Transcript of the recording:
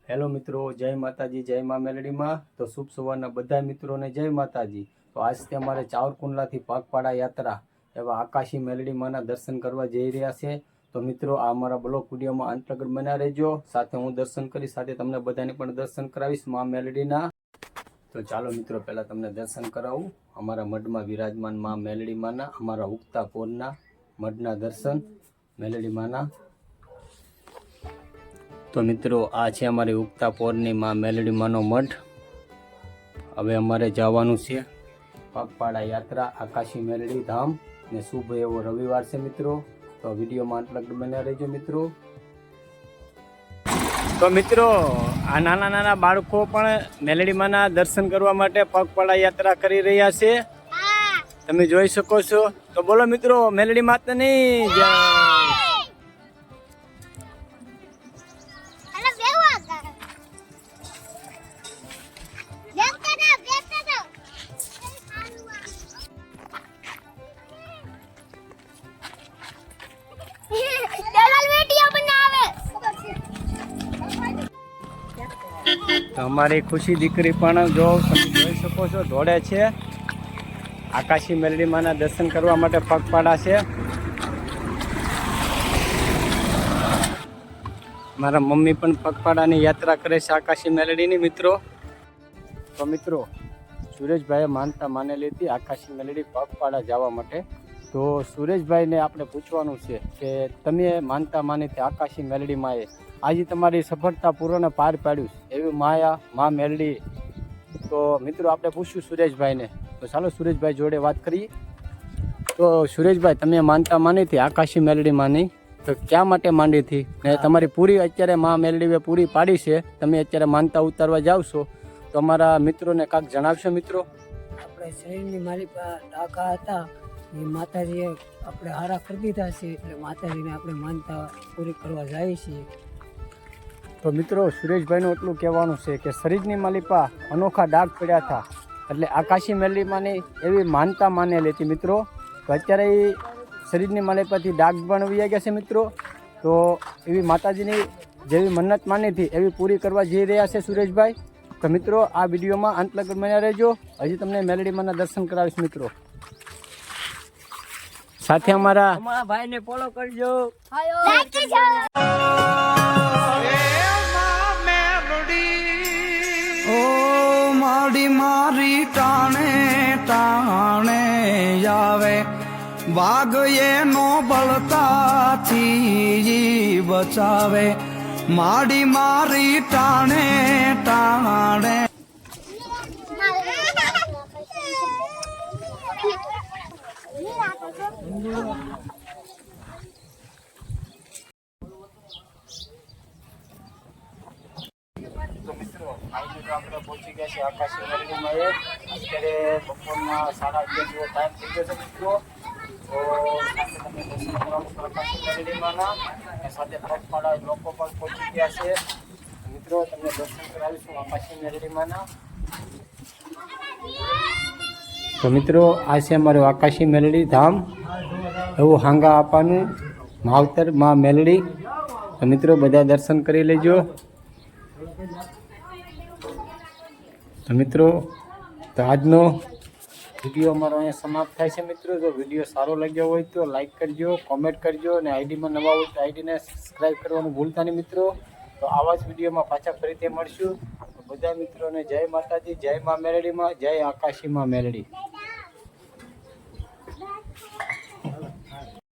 Hello મિત્રો, જય માતાજી, જય મા મેલડીમાં. તો શુભ સવારના બધા મિત્રોને જય માતાજી. તો આજથી અમારે ચાવરકુંડલાથી પગપાળા યાત્રા એવા આકાશી મેલડીમાંના દર્શન કરવા જઈ રહ્યા છે. તો મિત્રો આ અમારા બ્લોગ વિડીયોમાં અંત તક બન્યા રહેજો. સાથે હું દર્શન કરી સાથે તમને બધાને પણ દર્શન કરાવીશ મા મેલડીના. તો ચાલો મિત્રો, પહેલાં તમને દર્શન કરાવું અમારા મઢમાં વિરાજમાન મા મેલડીમાંના, અમારા ઉગતા પોરના મઢના દર્શન મેલડીમાંના. તો મિત્રો આ છે અમારી ઉગતા પોરની માં મેલડીમાંનો મઠ. હવે અમારે જવાનું છે પગપાળા યાત્રા આકાશી મેલડી ધામ ને શુભ એવો રવિવાર છે મિત્રો. તો વિડીયોમાં અંત લગી બન્યા રહેજો મિત્રો. તો મિત્રો આ નાના નાના બાળકો પણ મેલડીમાંના દર્શન કરવા માટે પગપાળા યાત્રા કરી રહ્યા છે, તમે જોઈ શકો છો. તો બોલો મિત્રો, મેલડી માતાની જય. તો અમારી ખુશી દીકરી પણ જો તમે જોઈ શકો છો દોડે છે, આકાશી મેલડીમાંના દર્શન કરવા માટે પગપાળા છે. મારા મમ્મી પણ પગપાળાની યાત્રા કરે છે આકાશી મેલડીની મિત્રો. તો મિત્રો સુરેશભાઈએ માનતા માનેલી હતી આકાશી મેલડી પગપાળા જવા માટે. તો સુરેશભાઈને આપણે પૂછવાનું છે કે તમે માનતા માની હતી આકાશી મેલડીમાંએ આજે તમારી સફળતાપૂર્વક પાર પાડ્યું એવી માયા મા મેલડી. તો મિત્રો આપણે પૂછ્યું સુરેશભાઈને. તો ચાલો સુરેશભાઈ જોડે વાત કરીએ. તો સુરેશભાઈ, તમે માનતા માની હતી આકાશી મેલડીમાંની, તો ક્યાં માટે માંડી હતી ને તમારી પૂરી અત્યારે મા મેલડીએ પૂરી પાડી છે, તમે અત્યારે માનતા ઉતારવા જાવ છો, તો અમારા મિત્રોને કાંઈક જણાવશો મિત્રો? આપણે શરીરની મારી ટાંકા હતા એ માતાજીએ આપણે હારા કરી દીધા છે, એટલે માતાજીને આપણે માનતા પૂરી કરવા જઈએ છીએ. તો મિત્રો સુરેશભાઈનું એટલું કહેવાનું છે કે શરીરની માલિપા અનોખા ડાઘ પડ્યા હતા, એટલે આકાશી મેલડીમાંની એવી માનતા માનેલી હતી મિત્રો. તો અત્યારે એ શરીરની માલિપાથી ડાઘ પણ આવી ગયા છે મિત્રો. તો એવી માતાજીની જેવી મન્નત માની હતી એવી પૂરી કરવા જઈ રહ્યા છે સુરેશભાઈ. તો મિત્રો આ વિડીયોમાં અંત લગન બન્યા રહેજો, હજી તમને મેલડીમાંના દર્શન કરાવીશ મિત્રો. સાથે અમારા ભાઈને ફોલો કરજો. માડી મારી ટાણે ટાણે આવે, વાઘ એનો બળતાથી બચાવે. માડી મારી ટાણે ટાણે. તો મિત્રો આજે તો આપણે પહોંચી ગયા છે આકાશી મેલડીમાં. અત્યારે બપોરના 11:30 જેવો ટાઈમ થઈ ગયો છે મિત્રો. તો સાથે તમે દર્શન કરવાનું છો આકાશી મેલડીમાંના, અને સાથે પગપાળા લોકો પણ પહોંચી ગયા છે મિત્રો. તમને દર્શન કરાવીશું આકાશી મેલડીમાંના. તો મિત્રો આ છે અમારું આકાશી મેલડી ધામ, એવું હાંગા આપવાનું માવતર માં મેલડી. તો મિત્રો બધા દર્શન કરી લેજો. તો મિત્રો તો આજનો વિડીયો અમારો અહીંયા સમાપ્ત થાય છે મિત્રો. જો વિડીયો સારો લાગ્યો હોય તો લાઈક કરજો, કોમેન્ટ કરજો, અને આઈડીમાં નવા હોય તો આઈડીને સબસ્ક્રાઈબ કરવાનું ભૂલતા નહીં મિત્રો. તો આવા જ વિડીયોમાં પાછા ફરીથી મળશું. તો બધા મિત્રોને જય માતાજી, જય મા મેલડીમાં, જય આકાશી મા મેલડી.